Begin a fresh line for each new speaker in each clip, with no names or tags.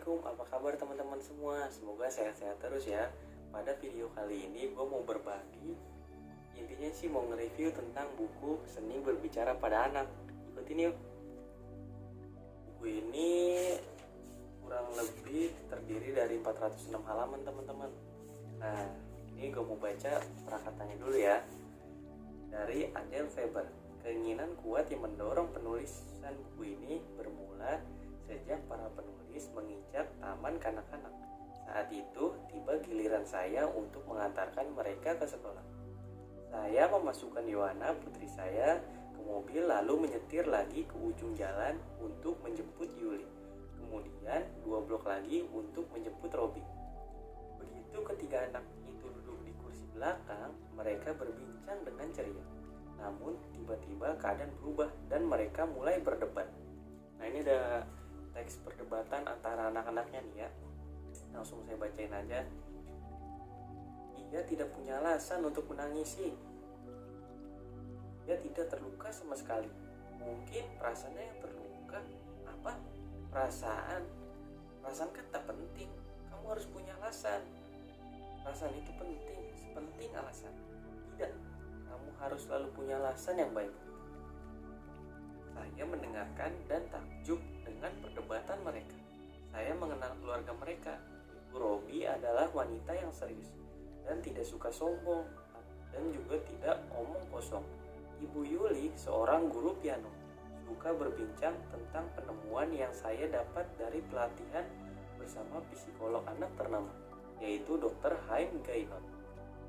Assalamualaikum, apa kabar teman-teman semua? Semoga sehat-sehat terus ya. Pada video kali ini gue mau berbagi. Intinya sih mau nge-review tentang buku Seni Berbicara pada Anak. Ikutin yuk. Buku ini kurang lebih terdiri dari 406 halaman teman-teman. Nah, ini gue mau baca prakatannya dulu ya. Dari Adele Faber. Keinginan kuat yang mendorong penulisan buku ini bermula sejak para penulis menginjak taman kanak-kanak. Saat itu tiba giliran saya untuk mengantarkan mereka ke sekolah. Saya memasukkan Yohana, putri saya, ke mobil lalu menyetir lagi ke ujung jalan untuk menjemput Yuli. Kemudian 2 blok lagi untuk menjemput Robi. Begitu ketiga anak itu duduk di kursi belakang, mereka berbincang dengan ceria. Namun tiba-tiba keadaan berubah dan mereka mulai berdebat. Nah, ini ada teks perdebatan antara anak-anaknya nih ya. Langsung saya bacain aja. Ia tidak punya alasan untuk menangisi. Ia tidak terluka sama sekali. Mungkin perasaannya yang terluka. Apa? Perasaan? Perasaan kan tak penting. Kamu harus punya alasan. Perasaan itu penting, sepenting alasan. Tidak, kamu harus selalu punya alasan yang baik. Saya mendengarkan dan takjub dengan perdebatan mereka. Saya mengenal keluarga mereka. Ibu Robi adalah wanita yang serius dan tidak suka sombong dan juga tidak omong kosong. Ibu Yuli seorang guru piano, suka berbincang tentang penemuan yang saya dapat dari pelatihan bersama psikolog anak ternama, yaitu Dr. Haim Gainot.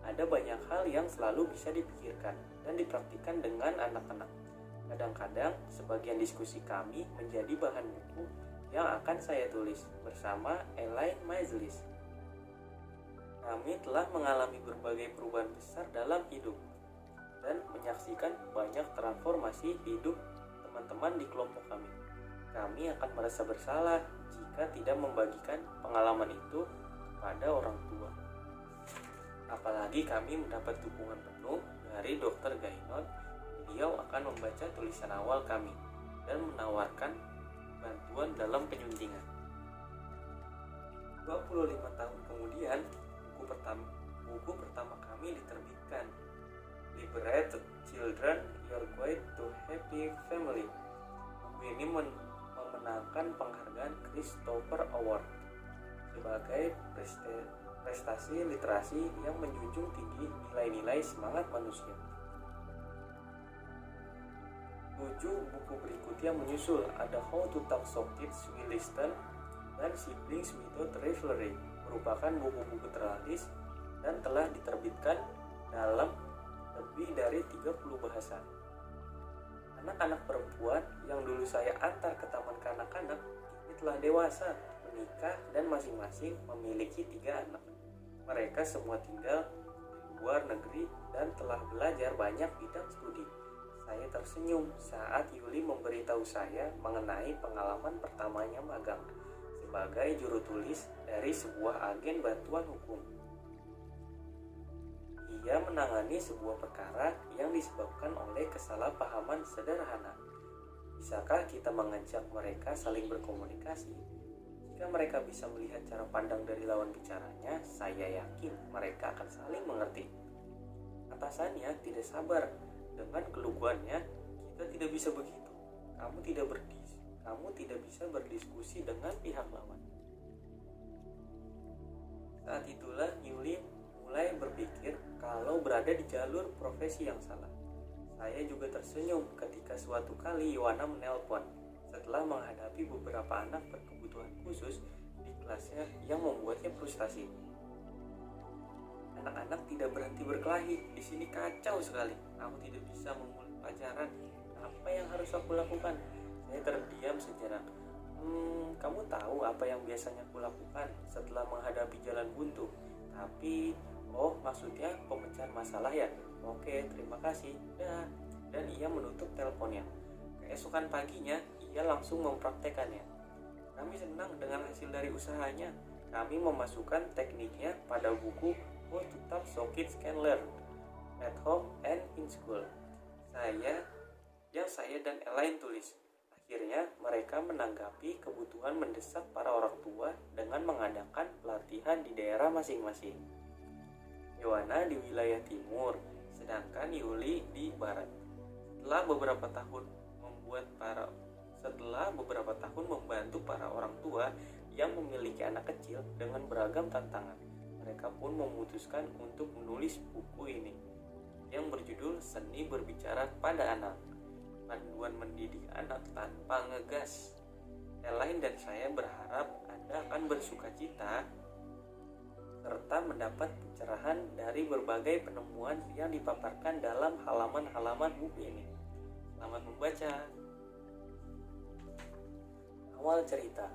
Ada banyak hal yang selalu bisa dipikirkan dan dipraktikkan dengan anak-anak. Kadang-kadang sebagian diskusi kami menjadi bahan buku yang akan saya tulis bersama Elaine Majlis. Kami telah mengalami berbagai perubahan besar dalam hidup dan menyaksikan banyak transformasi hidup teman-teman di kelompok kami. Kami akan merasa bersalah jika tidak membagikan pengalaman itu kepada orang tua. Apalagi kami mendapat dukungan penuh dari Dr. Gainot. Beliau akan membaca tulisan awal kami dan menawarkan bantuan dalam penyuntingan. 25 tahun kemudian, buku pertama kami diterbitkan. Liberate Children, Your Guide to Happy Family. Buku ini memenangkan penghargaan Christopher Award sebagai prestasi literasi yang menjunjung tinggi nilai-nilai semangat manusia. 7 buku berikutnya menyusul, ada How to Talk So Kids Will Listen dan Siblings Without Rivalry, merupakan buku-buku terlaris dan telah diterbitkan dalam lebih dari 30 bahasa. Anak-anak perempuan yang dulu saya antar ke taman kanak-kanak ini telah dewasa, menikah dan masing-masing memiliki 3 anak. Mereka semua tinggal di luar negeri dan telah belajar banyak bidang studi. Saya tersenyum saat Yuli memberitahu saya mengenai pengalaman pertamanya magang sebagai juru tulis dari sebuah agen bantuan hukum. Ia menangani sebuah perkara yang disebabkan oleh kesalahpahaman sederhana. Bisakah kita mengajak mereka saling berkomunikasi? Jika mereka bisa melihat cara pandang dari lawan bicaranya, saya yakin mereka akan saling mengerti. Atasannya tidak sabar. Dengan keluguannya, kita tidak bisa begitu. Kamu tidak bisa berdiskusi dengan pihak lawan. Saat itulah Yuli mulai berpikir kalau berada di jalur profesi yang salah. Saya juga tersenyum ketika suatu kali Yohana menelpon setelah menghadapi beberapa anak berkebutuhan khusus di kelasnya yang membuatnya frustasi. Anak-anak tidak berhenti berkelahi. Di sini kacau sekali. Aku tidak bisa memulai pelajaran. Apa yang harus aku lakukan? Saya terdiam sejenak. Kamu tahu apa yang biasanya aku lakukan setelah menghadapi jalan buntu? Tapi, maksudnya pemecahan masalah ya? Oke, terima kasih. Dah. Dan ia menutup teleponnya. Keesokan paginya, ia langsung mempraktekannya. Kami senang dengan hasil dari usahanya. Kami memasukkan tekniknya pada buku How to Talk So Kids Can Learn at Home and in School. Saya dan Elaine tulis. Akhirnya mereka menanggapi kebutuhan mendesak para orang tua dengan mengadakan pelatihan di daerah masing-masing. Yohana di wilayah timur, sedangkan Yuli di barat. Setelah beberapa tahun membantu para orang tua yang memiliki anak kecil dengan beragam tantangan, mereka pun memutuskan untuk menulis buku ini yang berjudul Seni Berbicara pada Anak, panduan mendidik anak tanpa ngegas. Elaine dan saya berharap Anda akan bersukacita serta mendapat pencerahan dari berbagai penemuan yang dipaparkan dalam halaman-halaman buku ini. Selamat membaca. Awal cerita.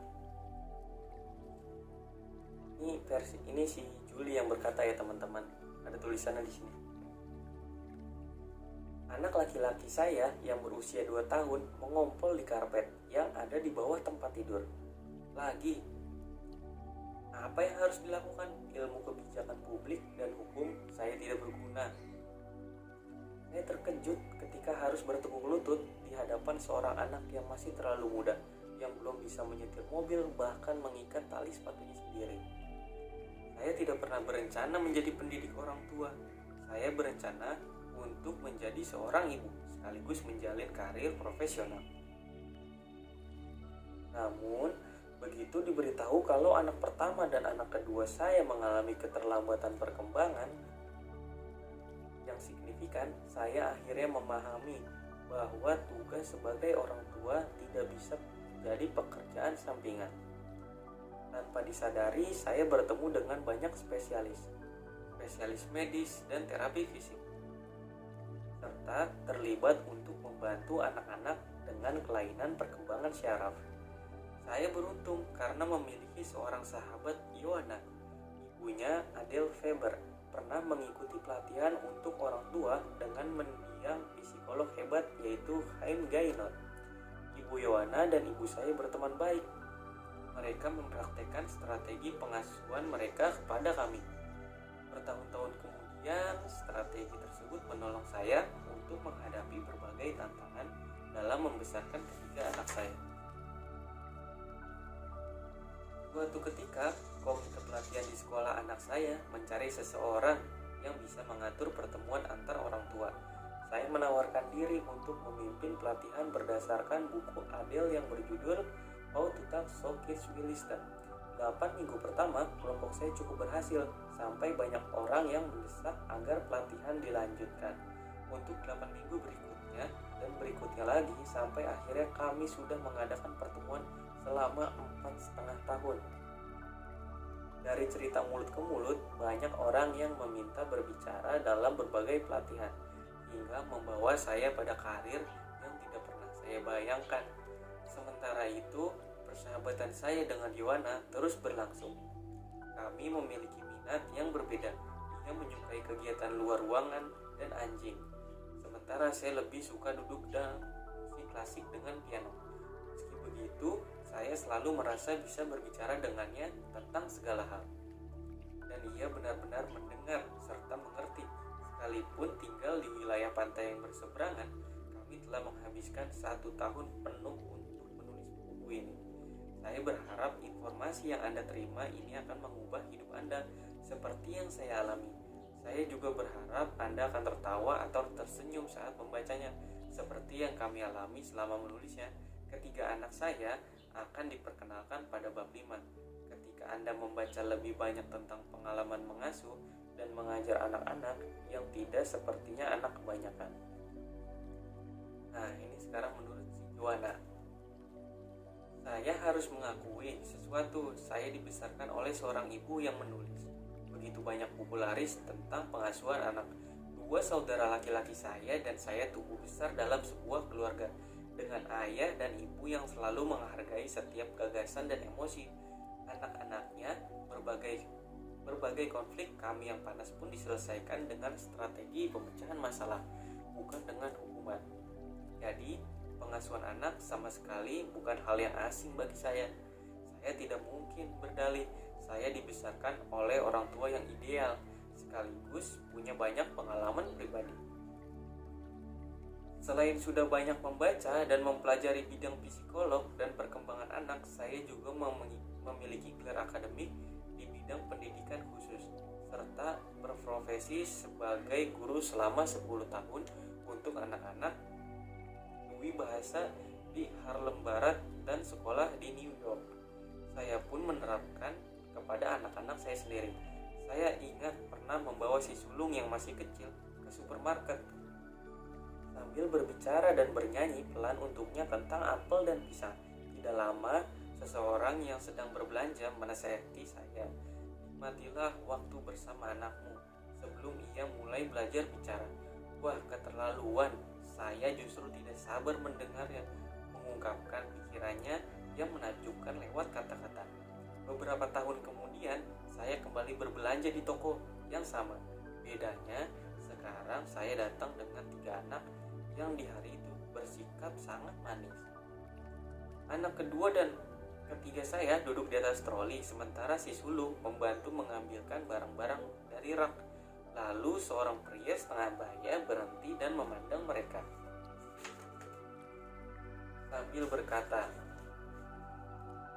Ini si Julie yang berkata ya teman-teman. Ada tulisannya di sini. Anak laki-laki saya yang berusia 2 tahun mengompol di karpet yang ada di bawah tempat tidur. Lagi, apa yang harus dilakukan? Ilmu kebijakan publik dan hukum saya tidak berguna. Saya terkejut ketika harus bertekuk lutut di hadapan seorang anak yang masih terlalu muda, yang belum bisa menyetir mobil, bahkan mengikat tali sepatunya sendiri. Saya tidak pernah berencana menjadi pendidik orang tua. Saya berencana untuk menjadi seorang ibu, sekaligus menjalin karir profesional. Namun, begitu diberitahu kalau anak pertama dan anak kedua saya mengalami keterlambatan perkembangan yang signifikan, saya akhirnya memahami bahwa tugas sebagai orang tua tidak bisa menjadi pekerjaan sampingan. Tanpa disadari, saya bertemu dengan banyak spesialis medis dan terapi fisik, serta terlibat untuk membantu anak-anak dengan kelainan perkembangan syaraf. Saya beruntung karena memiliki seorang sahabat, Yohana. Ibunya, Adele Weber, pernah mengikuti pelatihan untuk orang tua dengan mendiang psikolog hebat yaitu Chaim Gainot. Ibu Yohana dan ibu saya berteman baik. Mereka mempraktekkan strategi pengasuhan mereka kepada kami. Bertahun-tahun kemudian, strategi tersebut menolong saya untuk menghadapi berbagai tantangan dalam membesarkan ketiga anak saya. Suatu ketika, komite pelatihan di sekolah anak saya mencari seseorang yang bisa mengatur pertemuan antar orang tua. Saya menawarkan diri untuk memimpin pelatihan berdasarkan buku Adele yang berjudul How to Talk So Kids Will Listen. 8 minggu pertama, kelompok saya cukup berhasil, sampai banyak orang yang mendesak agar pelatihan dilanjutkan untuk 8 minggu berikutnya dan berikutnya lagi, sampai akhirnya kami sudah mengadakan pertemuan selama 4,5 tahun. Dari cerita mulut ke mulut, banyak orang yang meminta berbicara dalam berbagai pelatihan, hingga membawa saya pada karir yang tidak pernah saya bayangkan. Sementara itu, persahabatan saya dengan Yohana terus berlangsung. Kami memiliki minat yang berbeda. Dia menyukai kegiatan luar ruangan dan anjing, sementara saya lebih suka duduk dan musik klasik dengan piano. Meski begitu, saya selalu merasa bisa berbicara dengannya tentang segala hal, dan ia benar-benar mendengar serta mengerti. Sekalipun tinggal di wilayah pantai yang berseberangan, kami telah menghabiskan 1 tahun penuh untuk menulis buku ini. Saya berharap informasi yang Anda terima ini akan mengubah hidup Anda seperti yang saya alami. Saya juga berharap Anda akan tertawa atau tersenyum saat membacanya, seperti yang kami alami selama menulisnya. Ketiga anak saya akan diperkenalkan pada bab 5. Ketika Anda membaca lebih banyak tentang pengalaman mengasuh dan mengajar anak-anak yang tidak sepertinya anak kebanyakan. Nah, ini sekarang menurut si Joanna. Saya harus mengakui sesuatu, saya dibesarkan oleh seorang ibu yang menulis begitu banyak buku laris tentang pengasuhan anak. 2 saudara laki-laki saya dan saya tumbuh besar dalam sebuah keluarga dengan ayah dan ibu yang selalu menghargai setiap gagasan dan emosi anak-anaknya. Berbagai konflik kami yang panas pun diselesaikan dengan strategi pemecahan masalah, bukan dengan hukuman. Jadi, pengasuhan anak sama sekali bukan hal yang asing bagi saya. Saya tidak mungkin berdalih saya dibesarkan oleh orang tua yang ideal, sekaligus punya banyak pengalaman pribadi. Selain sudah banyak membaca dan mempelajari bidang psikolog dan anak saya juga memiliki gelar akademik di bidang pendidikan khusus, serta berprofesi sebagai guru selama 10 tahun untuk anak-anak dwi bahasa di Harlem Barat dan sekolah di New York. Saya pun menerapkan kepada anak-anak saya sendiri. Saya ingat pernah membawa si sulung yang masih kecil ke supermarket sambil berbicara dan bernyanyi pelan untuknya tentang apel dan pisang. Tidak lama, seseorang yang sedang berbelanja menasihati saya, "Nikmatilah waktu bersama anakmu sebelum ia mulai belajar bicara." Wah, keterlaluan. Saya justru tidak sabar mendengarnya mengungkapkan pikirannya yang menakjubkan lewat kata-kata. Beberapa tahun kemudian, saya kembali berbelanja di toko yang sama. Bedanya, sekarang saya datang dengan 3 anak yang di hari itu bersikap sangat manis. Anak kedua dan ketiga saya duduk di atas troli, sementara si sulung membantu mengambilkan barang-barang dari rak. Lalu seorang pria setengah baya berhenti dan memandang mereka sambil berkata,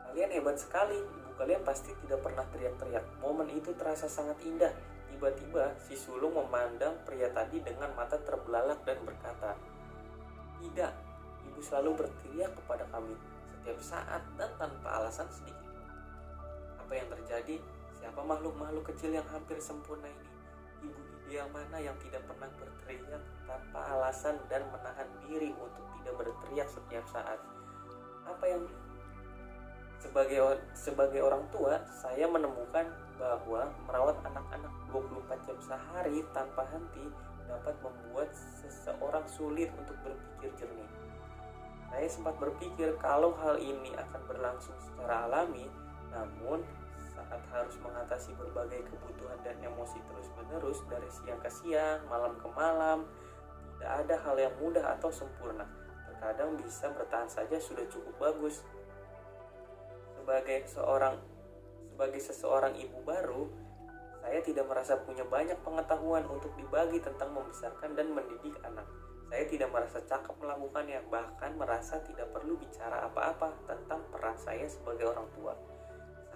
"Kalian hebat sekali, ibu kalian pasti tidak pernah teriak-teriak." Momen itu terasa sangat indah. Tiba-tiba si sulung memandang pria tadi dengan mata terbelalak dan berkata, "Tidak, ibu selalu berteriak kepada kami setiap saat dan tanpa alasan sedikit." Apa yang terjadi? Siapa makhluk-makhluk kecil yang hampir sempurna ini? Ibu ideal mana yang tidak pernah berteriak tanpa alasan dan menahan diri untuk tidak berteriak setiap saat? Apa yang sebagai orang tua, saya menemukan bahwa merawat anak-anak 24 jam sehari tanpa henti dapat membuat seseorang sulit untuk berpikir jernih. Saya sempat berpikir kalau hal ini akan berlangsung secara alami, namun saat harus mengatasi berbagai kebutuhan dan emosi terus-menerus dari siang ke siang, malam ke malam, tidak ada hal yang mudah atau sempurna. Terkadang bisa bertahan saja sudah cukup bagus. Sebagai seseorang ibu baru, saya tidak merasa punya banyak pengetahuan untuk dibagi tentang membesarkan dan mendidik anak. Saya tidak merasa cakap melakukannya, bahkan merasa tidak perlu bicara apa-apa tentang peran saya sebagai orang tua.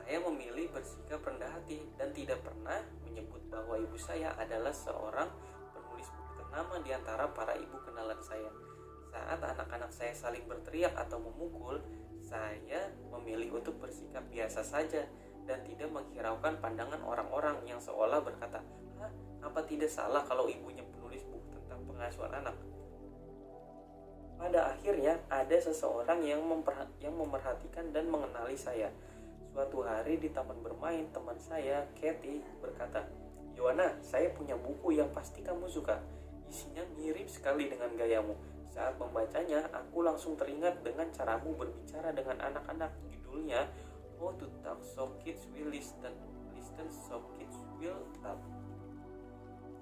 Saya memilih bersikap rendah hati dan tidak pernah menyebut bahwa ibu saya adalah seorang penulis buku ternama di antara para ibu kenalan saya. Saat anak-anak saya saling berteriak atau memukul, saya memilih untuk bersikap biasa saja dan tidak menghiraukan pandangan orang-orang yang seolah berkata, "Hah, apa tidak salah kalau ibunya penulis buku tentang pengasuhan anak?" Pada akhirnya ada seseorang yang memerhatikan dan mengenali saya. Suatu hari di taman bermain, teman saya, Kathy, berkata, "Yohana, saya punya buku yang pasti kamu suka. Isinya mirip sekali dengan gayamu. Saat membacanya, aku langsung teringat dengan caramu berbicara dengan anak-anak. Judulnya, How to Talk So Kids Will Listen So Kids Will Talk."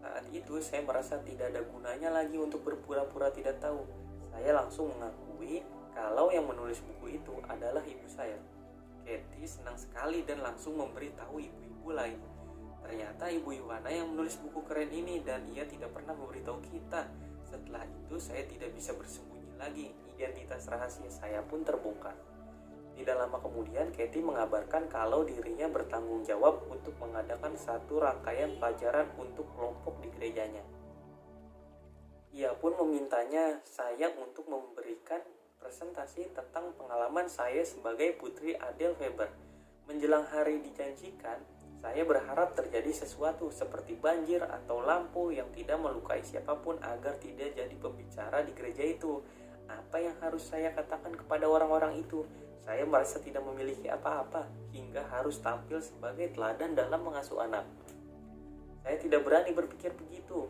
Saat itu, saya merasa tidak ada gunanya lagi untuk berpura-pura tidak tahu. Saya langsung mengakui kalau yang menulis buku itu adalah ibu saya. Kathy senang sekali dan langsung memberitahu ibu-ibu lain. Ternyata ibu Yohana yang menulis buku keren ini dan ia tidak pernah memberitahu kita. Setelah itu saya tidak bisa bersembunyi lagi. Identitas rahasia saya pun terbongkar. Tidak lama kemudian Kathy mengabarkan kalau dirinya bertanggung jawab untuk mengadakan satu rangkaian pelajaran untuk kelompok di gerejanya. Ia pun memintanya saya untuk memberikan presentasi tentang pengalaman saya sebagai putri Adele Weber. Menjelang hari dijanjikan, saya berharap terjadi sesuatu seperti banjir atau lampu yang tidak melukai siapapun agar tidak jadi pembicara di gereja itu. Apa yang harus saya katakan kepada orang-orang itu? Saya merasa tidak memiliki apa-apa hingga harus tampil sebagai teladan dalam mengasuh anak. Saya tidak berani berpikir begitu.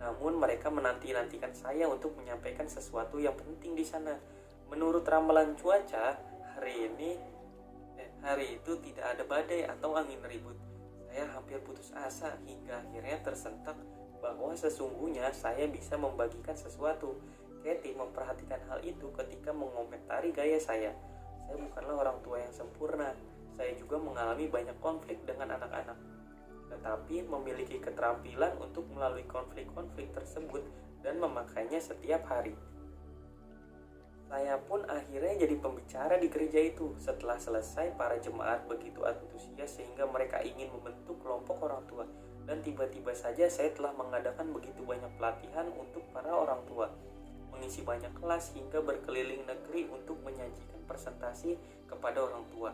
Namun mereka menanti-nantikan saya untuk menyampaikan sesuatu yang penting di sana. Menurut ramalan cuaca, hari itu tidak ada badai atau angin ribut. Saya hampir putus asa hingga akhirnya tersentak bahwa sesungguhnya saya bisa membagikan sesuatu. Kathy memperhatikan hal itu ketika mengomentari gaya saya. Saya bukanlah orang tua yang sempurna. Saya juga mengalami banyak konflik dengan anak-anak, tetapi memiliki keterampilan untuk melalui konflik-konflik tersebut dan memakainya setiap hari. Saya pun akhirnya jadi pembicara di gereja itu. Setelah selesai, para jemaat begitu antusias sehingga mereka ingin membentuk kelompok orang tua. Dan tiba-tiba saja saya telah mengadakan begitu banyak pelatihan untuk para orang tua, mengisi banyak kelas hingga berkeliling negeri untuk menyajikan presentasi kepada orang tua,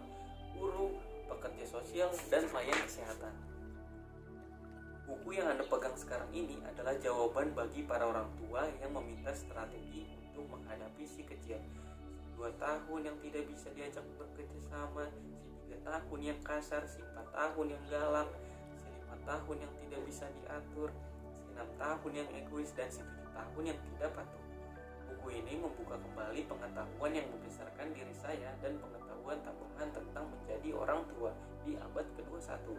guru, pekerja sosial, dan pelayan kesehatan. Buku yang Anda pegang sekarang ini adalah jawaban bagi para orang tua yang meminta strategi untuk menghadapi si kecil, si 2 tahun yang tidak bisa diajak bekerja sama, si 3 tahun yang kasar, si 4 tahun yang galak, si 5 tahun yang tidak bisa diatur, si 6 tahun yang egois, dan si 7 tahun yang tidak patuh. Buku ini membuka kembali pengetahuan yang membesarkan diri saya dan pengetahuan tambahan tentang menjadi orang tua di abad ke-21.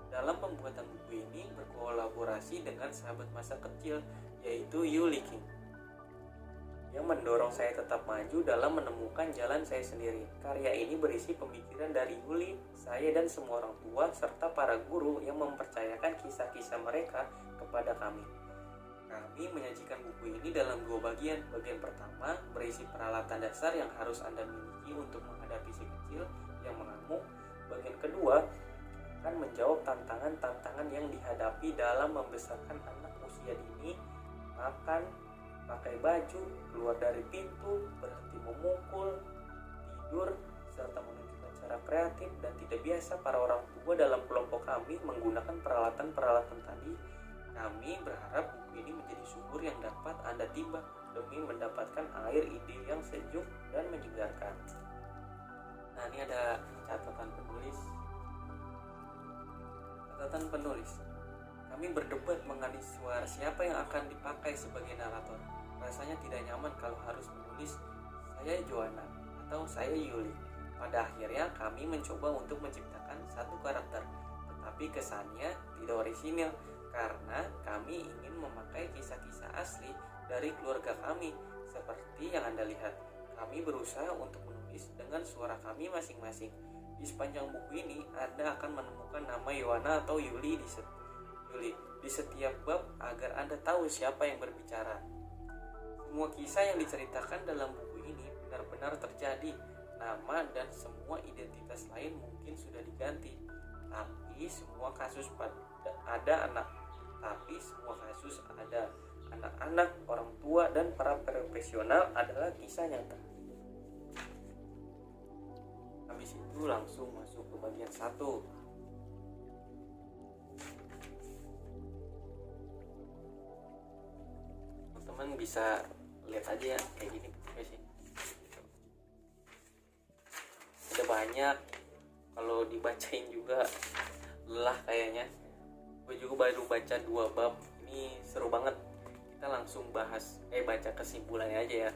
Dalam pembuatan buku ini berkolaborasi dengan sahabat masa kecil, yaitu Yuli King, yang mendorong saya tetap maju dalam menemukan jalan saya sendiri. Karya ini berisi pemikiran dari Yuli, saya, dan semua orang tua serta para guru yang mempercayakan kisah-kisah mereka kepada kami. Kami menyajikan buku ini dalam 2 bagian. Bagian pertama berisi peralatan dasar yang harus Anda miliki untuk menghadapi si kecil yang mengamuk. Bagian kedua akan menjawab tantangan-tantangan yang dihadapi dalam membesarkan anak usia dini, makan, pakai baju, keluar dari pintu, berhenti memukul, tidur, serta menunjukkan cara kreatif dan tidak biasa para orang tua dalam kelompok kami menggunakan peralatan-peralatan tadi. Kami berharap buku ini menjadi sumber yang dapat Anda timbang demi mendapatkan air ide yang sejuk dan menyegarkan. Nah, ini ada catatan penulis. Kami berdebat mengenai suara siapa yang akan dipakai sebagai narator. Rasanya tidak nyaman kalau harus menulis saya Joanna atau saya Yuli. Pada akhirnya kami mencoba untuk menciptakan satu karakter, tetapi kesannya tidak orisinil karena kami ingin memakai kisah-kisah asli dari keluarga kami. Seperti yang Anda lihat, kami berusaha untuk menulis dengan suara kami masing-masing. Di sepanjang buku ini, Anda akan menemukan nama Yohana atau Yuli di setiap bab agar Anda tahu siapa yang berbicara. Semua kisah yang diceritakan dalam buku ini benar-benar terjadi. Nama dan semua identitas lain mungkin sudah diganti, tapi semua kasus ada anak-anak, orang tua, dan para profesional adalah kisah nyata. Habis itu langsung masuk ke bagian 1. Teman-teman bisa lihat aja ya, kayak gini sih. Ada banyak, kalau dibacain juga lelah kayaknya. Gue juga baru baca 2 bab, ini seru banget. Kita langsung baca kesimpulannya aja ya.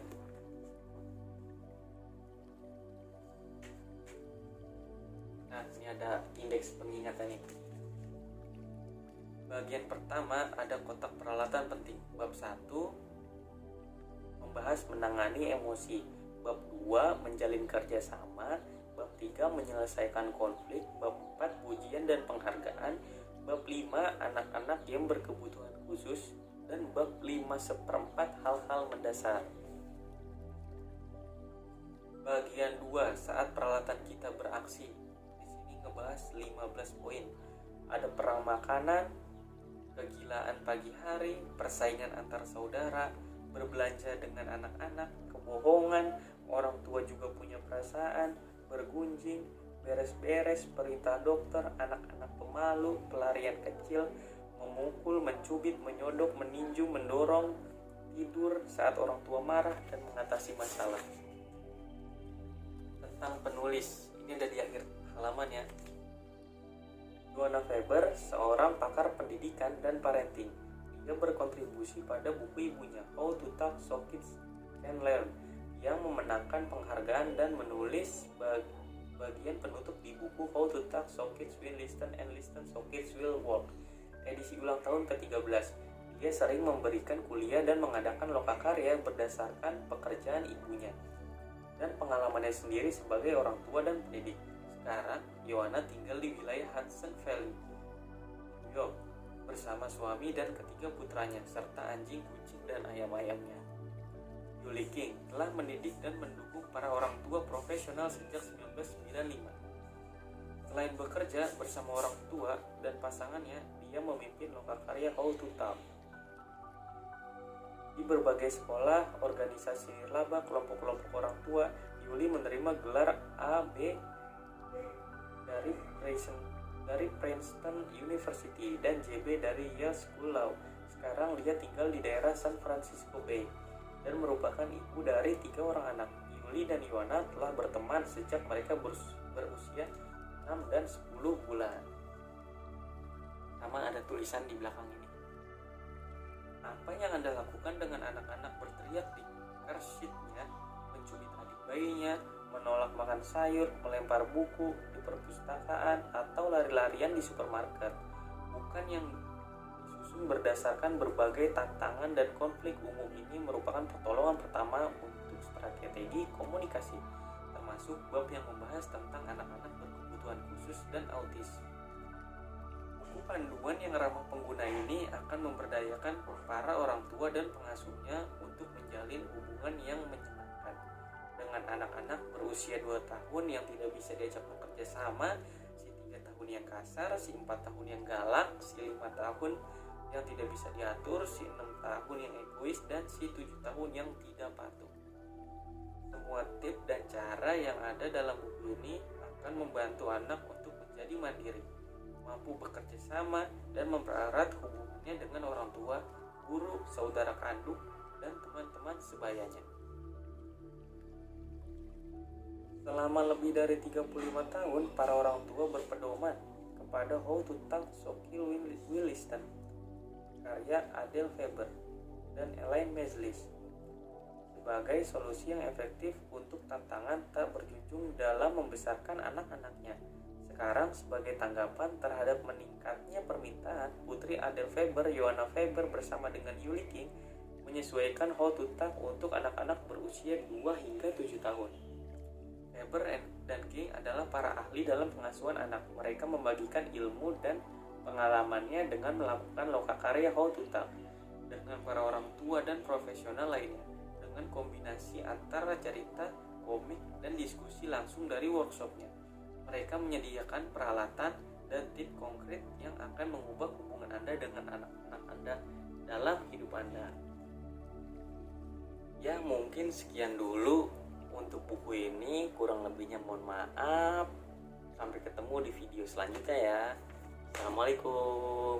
Nah, ini ada indeks pengingatan nih. Bagian pertama ada kotak peralatan penting. Bab 1 membahas menangani emosi. Bab 2 menjalin kerjasama. Bab 3 menyelesaikan konflik. Bab 4 pujian dan penghargaan. Bab 5 anak-anak yang berkebutuhan khusus. Dan bab 5/4 hal-hal mendasar. Bagian 2 saat peralatan kita beraksi. Di sini ngebahas 15 poin. Ada perang makanan, kegilaan pagi hari, persaingan antar saudara, berbelanja dengan anak-anak, kebohongan, orang tua juga punya perasaan, bergunjing, beres-beres, perintah dokter, anak-anak pemalu, pelarian kecil, memukul, mencubit, menyodok, meninju, mendorong, tidur saat orang tua marah, dan mengatasi masalah. Tentang penulis, ini ada di akhir halaman ya. Joanna Faber, seorang pakar pendidikan dan parenting. Dia berkontribusi pada buku ibunya, How to Talk So Kids Can Learn, yang memenangkan penghargaan dan menulis bagian penutup di buku How to Talk So Kids Will Listen and Listen So Kids Will Walk, edisi ulang tahun ke-13. Dia sering memberikan kuliah dan mengadakan lokakarya berdasarkan pekerjaan ibunya dan pengalamannya sendiri sebagai orang tua dan pendidik. Sekarang, Joanna tinggal di wilayah Hudson Valley, New York, bersama suami dan ketiga putranya, serta anjing, kucing, dan ayam-ayamnya. Yuli King telah mendidik dan mendukung para orang tua profesional sejak 1995. Selain bekerja bersama orang tua dan pasangannya, dia memimpin lokakarya How to Talk. Di berbagai sekolah, organisasi nirlaba, kelompok-kelompok orang tua, Yuli menerima gelar A.B. dari Princeton University dan JB dari Yale School Law. Sekarang dia tinggal di daerah San Francisco Bay dan merupakan ibu dari 3 orang anak. Yuli dan Ioana telah berteman sejak mereka berusia 6 dan 10 bulan. Sama ada tulisan di belakang ini. Apa yang Anda lakukan dengan anak-anak berteriak di car seat-nya, mencubit adik bayinya, menolak makan sayur, melempar buku di perpustakaan, atau lari-larian di supermarket, bukan yang disusun berdasarkan berbagai tantangan dan konflik umum ini merupakan pertolongan pertama untuk strategi komunikasi, termasuk bab yang membahas tentang anak-anak berkebutuhan khusus dan autis. Buku panduan yang ramah pengguna ini akan memberdayakan para orang tua dan pengasuhnya untuk menjalin hubungan yang menyenangkan dengan anak-anak berusia 2 tahun yang tidak bisa diajak bekerja sama, si 3 tahun yang kasar, si 4 tahun yang galak, si 5 tahun yang tidak bisa diatur, si 6 tahun yang egois, dan si 7 tahun yang tidak patuh. Semua tips dan cara yang ada dalam buku ini akan membantu anak untuk menjadi mandiri, mampu bekerja sama, dan mempererat hubungannya dengan orang tua, guru, saudara kandung, dan teman-teman sebayanya. Selama lebih dari 35 tahun, para orang tua berpedoman kepada How to Talk Sophie Williston, karya Adele Faber dan Elaine Meslis, sebagai solusi yang efektif untuk tantangan tak berujung dalam membesarkan anak-anaknya. Sekarang, sebagai tanggapan terhadap meningkatnya permintaan, putri Adele Faber, Ioana Faber bersama dengan Yuli King menyesuaikan How to Talk untuk anak-anak berusia 2 hingga 7 tahun. Faber dan King adalah para ahli dalam pengasuhan anak. Mereka membagikan ilmu dan pengalamannya dengan melakukan lokakarya How to Talk dengan para orang tua dan profesional lainnya, dengan kombinasi antara cerita, komik, dan diskusi langsung dari workshopnya. Mereka menyediakan peralatan dan tips konkret yang akan mengubah hubungan Anda dengan anak-anak Anda dalam hidup Anda. Ya, mungkin sekian dulu untuk buku ini, kurang lebihnya mohon maaf. Sampai ketemu di video selanjutnya ya. Assalamualaikum.